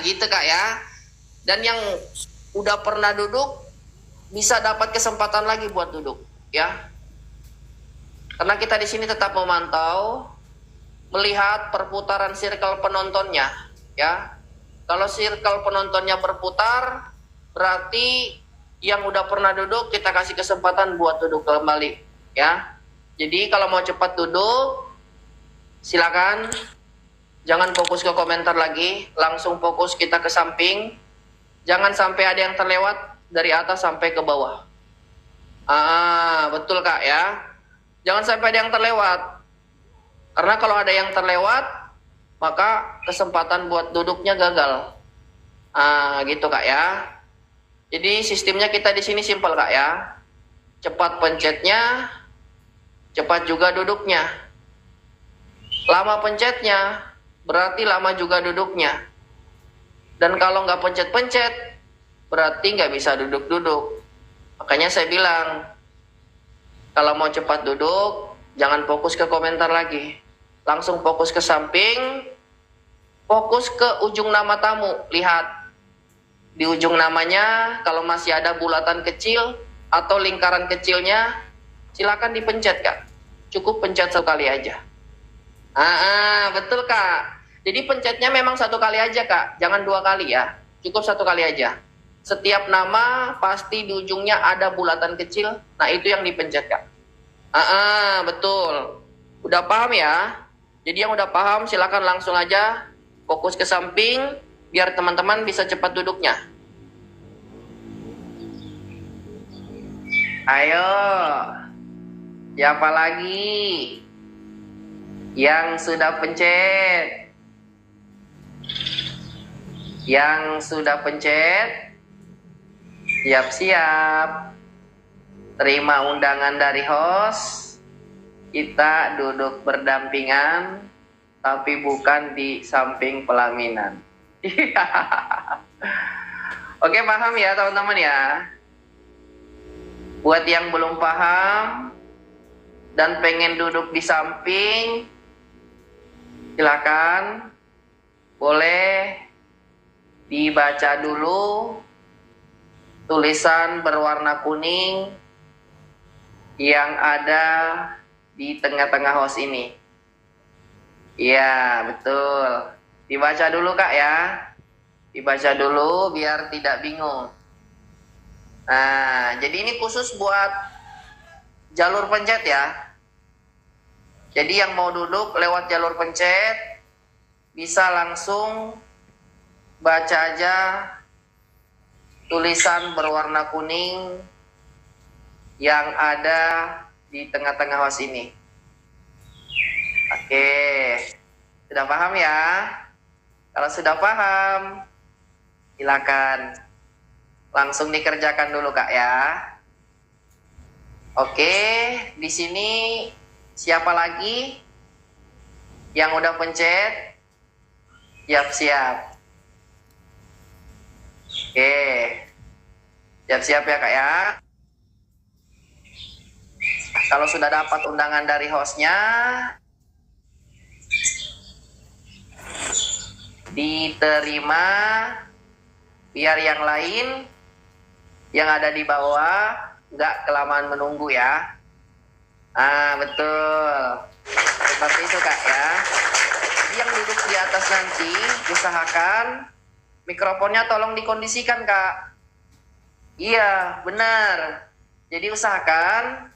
Gitu Kak ya. Dan yang udah pernah duduk bisa dapat kesempatan lagi buat duduk ya. Karena kita di sini tetap memantau, melihat perputaran circle penontonnya ya. Kalau circle penontonnya berputar, berarti yang udah pernah duduk kita kasih kesempatan buat duduk kembali ya. Jadi kalau mau cepat duduk, silakan. Jangan fokus ke komentar lagi, langsung fokus kita ke samping. Jangan sampai ada yang terlewat dari atas sampai ke bawah. Betul Kak ya. Jangan sampai ada yang terlewat. Karena kalau ada yang terlewat, maka kesempatan buat duduknya gagal. Gitu Kak ya. Jadi sistemnya kita di sini simpel Kak ya. Cepat pencetnya, cepat juga duduknya. Lama pencetnya, berarti lama juga duduknya. Dan kalau nggak pencet-pencet, berarti nggak bisa duduk-duduk. Makanya saya bilang, kalau mau cepat duduk, jangan fokus ke komentar lagi. Langsung fokus ke samping, fokus ke ujung nama tamu. Lihat, di ujung namanya, kalau masih ada bulatan kecil atau lingkaran kecilnya, silakan dipencet Kak. Cukup pencet sekali aja. Betul Kak. Jadi pencetnya memang satu kali aja Kak, jangan dua kali ya. Cukup satu kali aja. Setiap nama pasti di ujungnya ada bulatan kecil. Nah itu yang dipencet Kak. Betul. Udah paham ya? Jadi yang udah paham silakan langsung aja fokus ke samping biar teman-teman bisa cepat duduknya. Ayo. Siapa lagi yang sudah pencet? Yang sudah pencet, siap-siap. Terima undangan dari host. Kita duduk berdampingan, tapi bukan di samping pelaminan. Oke, paham ya teman-teman ya? Buat yang belum paham dan pengen duduk di samping, silakan. Boleh dibaca dulu tulisan berwarna kuning yang ada di tengah-tengah host ini. Iya, betul. Dibaca dulu Kak ya. Dibaca dulu biar tidak bingung. Nah, jadi ini khusus buat jalur pencet ya. Jadi yang mau duduk lewat jalur pencet bisa langsung baca aja tulisan berwarna kuning yang ada di tengah-tengah host ini. Oke, sudah paham ya? Kalau sudah paham, silakan langsung dikerjakan dulu Kak ya. Oke, di sini siapa lagi yang udah pencet? Siap-siap. Oke, siap-siap ya Kak ya. Kalau sudah dapat undangan dari hostnya, diterima biar yang lain yang ada di bawah nggak kelamaan menunggu ya. Betul. Seperti itu Kak ya. Jadi yang duduk di atas nanti usahakan mikrofonnya tolong dikondisikan Kak. Iya, benar. Jadi usahakan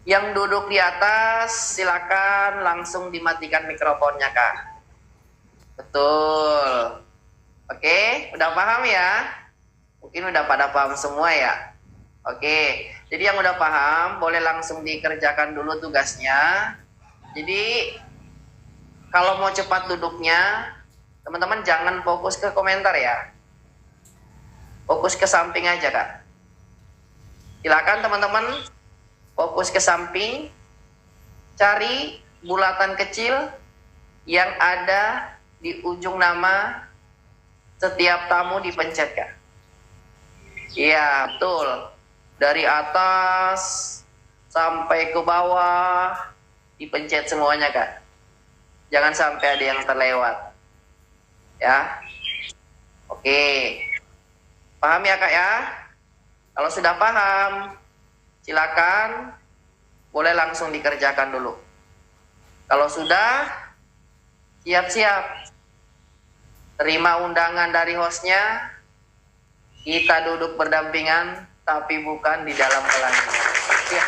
yang duduk di atas silakan langsung dimatikan mikrofonnya Kak. Betul. Oke, udah paham ya? Mungkin udah pada paham semua ya. Oke, jadi yang udah paham boleh langsung dikerjakan dulu tugasnya. Jadi kalau mau cepat duduknya, teman-teman jangan fokus ke komentar ya. Fokus ke samping aja Kak. Silakan teman-teman fokus ke samping, cari bulatan kecil yang ada di ujung nama setiap tamu dipencet Kak. Iya, betul. Dari atas sampai ke bawah dipencet semuanya Kak. Jangan sampai ada yang terlewat. ya. Oke. Paham ya Kak ya? Kalau sudah paham, silakan boleh langsung dikerjakan dulu. Kalau sudah, siap-siap. Terima undangan dari hostnya, kita duduk berdampingan, tapi bukan di dalam pelaminan. Ya.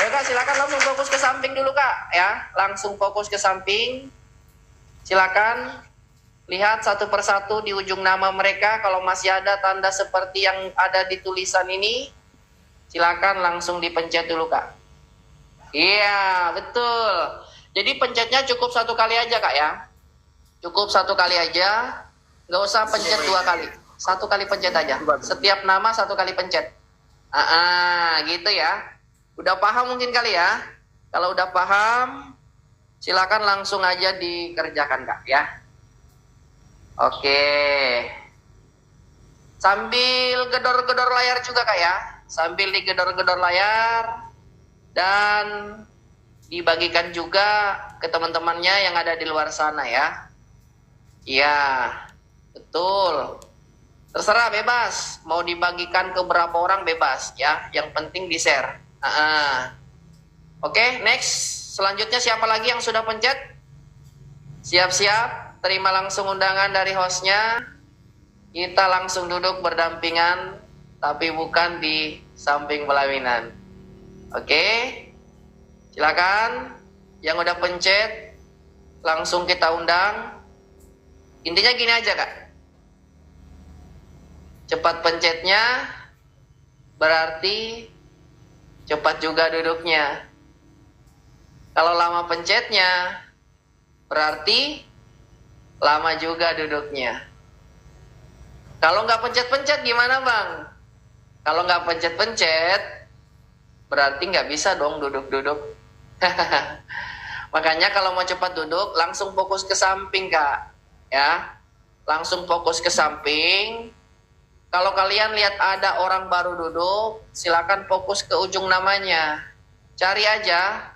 Ayo Kak, silakan langsung fokus ke samping dulu Kak, ya. Langsung fokus ke samping. Silakan lihat satu persatu di ujung nama mereka. Kalau masih ada tanda seperti yang ada di tulisan ini, silakan langsung dipencet dulu Kak. Iya, betul. Jadi pencetnya cukup satu kali aja Kak ya. Cukup satu kali aja. Nggak usah pencet dua kali. Satu kali pencet aja. Setiap nama satu kali pencet. Gitu ya. Udah paham mungkin kali ya. Kalau udah paham, silakan langsung aja dikerjakan Kak ya. Oke. Sambil gedor-gedor layar juga Kak ya. Sambil digedor-gedor layar dan dibagikan juga ke teman-temannya yang ada di luar sana ya. Iya, betul. Terserah, bebas. Mau dibagikan ke berapa orang bebas ya. Yang penting di-share. Oke, next. Selanjutnya siapa lagi yang sudah pencet? Siap-siap. Terima langsung undangan dari hostnya. Kita langsung duduk berdampingan, tapi bukan di samping pelaminan. Oke, silakan. Yang udah pencet, langsung kita undang. Intinya gini aja Kak. Cepat pencetnya, berarti cepat juga duduknya. Kalau lama pencetnya, berarti lama juga duduknya. Kalau nggak pencet-pencet gimana Bang? Kalau nggak pencet-pencet, berarti nggak bisa dong duduk-duduk. Makanya kalau mau cepat duduk, langsung fokus ke samping Kak. Ya, langsung fokus ke samping. Kalau kalian lihat ada orang baru duduk, silakan fokus ke ujung namanya. Cari aja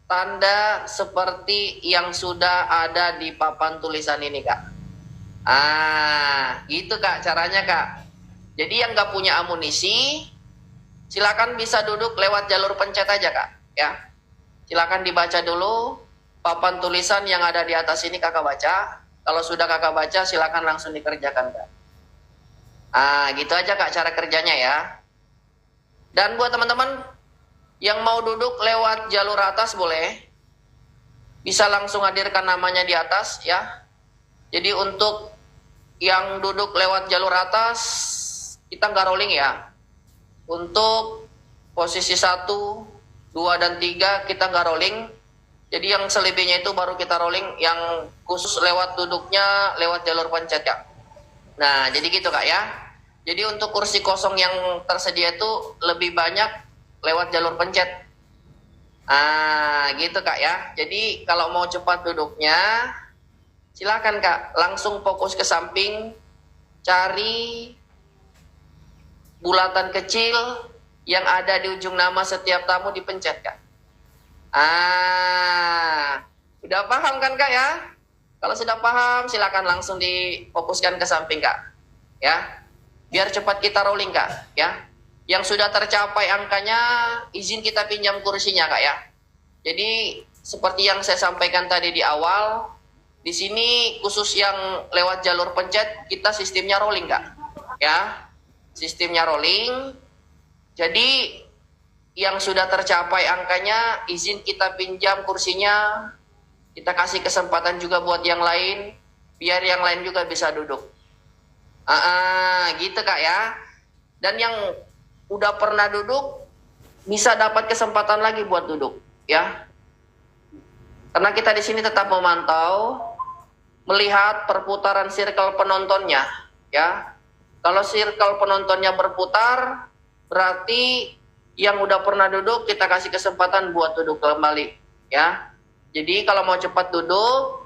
tanda seperti yang sudah ada di papan tulisan ini Kak. Gitu Kak caranya Kak. Jadi yang nggak punya amunisi, silakan bisa duduk lewat jalur pencet aja Kak. Ya, silakan dibaca dulu papan tulisan yang ada di atas ini Kakak baca. Kalau sudah Kakak baca, silakan langsung dikerjakan Kak. Gitu aja Kak cara kerjanya ya. Dan buat teman-teman yang mau duduk lewat jalur atas boleh. Bisa langsung hadirkan namanya di atas ya. Jadi untuk yang duduk lewat jalur atas, kita nggak rolling ya. Untuk posisi 1, 2, dan 3 kita nggak rolling. Jadi yang selebihnya itu baru kita rolling, yang khusus lewat duduknya lewat jalur pencet ya. Nah jadi gitu Kak ya. Jadi untuk kursi kosong yang tersedia itu lebih banyak lewat jalur pencet. Gitu Kak ya. Jadi kalau mau cepat duduknya, silakan Kak, langsung fokus ke samping, cari bulatan kecil yang ada di ujung nama setiap tamu, dipencet Kak. Udah paham kan Kak ya? Kalau sudah paham, silakan langsung difokuskan ke samping Kak. Ya, biar cepat kita rolling Kak. Ya, yang sudah tercapai angkanya, izin kita pinjam kursinya Kak ya. Jadi seperti yang saya sampaikan tadi di awal, di sini khusus yang lewat jalur pencet kita sistemnya rolling Kak. Ya, sistemnya rolling. Jadi yang sudah tercapai angkanya, izin kita pinjam kursinya, kita kasih kesempatan juga buat yang lain, biar yang lain juga bisa duduk. Gitu Kak ya. Dan yang udah pernah duduk, bisa dapat kesempatan lagi buat duduk ya. Karena kita di sini tetap memantau, melihat perputaran circle penontonnya ya. Kalau circle penontonnya berputar, berarti yang udah pernah duduk kita kasih kesempatan buat duduk kembali ya. Jadi kalau mau cepat duduk,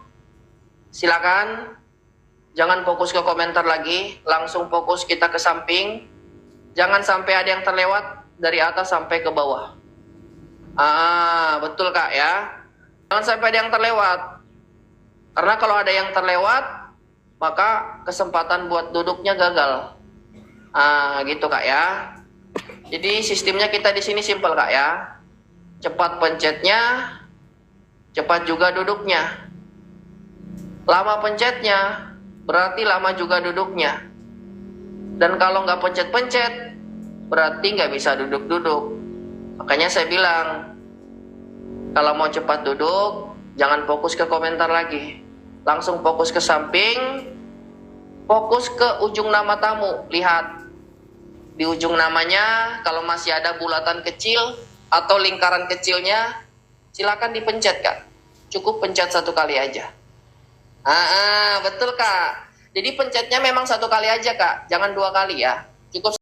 silakan jangan fokus ke komentar lagi, langsung fokus kita ke samping. Jangan sampai ada yang terlewat dari atas sampai ke bawah. Betul Kak ya. Jangan sampai ada yang terlewat. Karena kalau ada yang terlewat, maka kesempatan buat duduknya gagal. Gitu Kak ya. Jadi sistemnya kita di sini simpel Kak ya. Cepat pencetnya, cepat juga duduknya. Lama pencetnya, berarti lama juga duduknya. Dan kalau nggak pencet-pencet, berarti nggak bisa duduk-duduk. Makanya saya bilang, kalau mau cepat duduk, jangan fokus ke komentar lagi. Langsung fokus ke samping, fokus ke ujung nama tamu. Lihat, di ujung namanya, kalau masih ada bulatan kecil atau lingkaran kecilnya, silakan dipencet Kak. Cukup pencet 1 kali aja. Betul Kak. Jadi pencetnya memang 1 kali aja Kak, jangan 2 kali ya. Cukup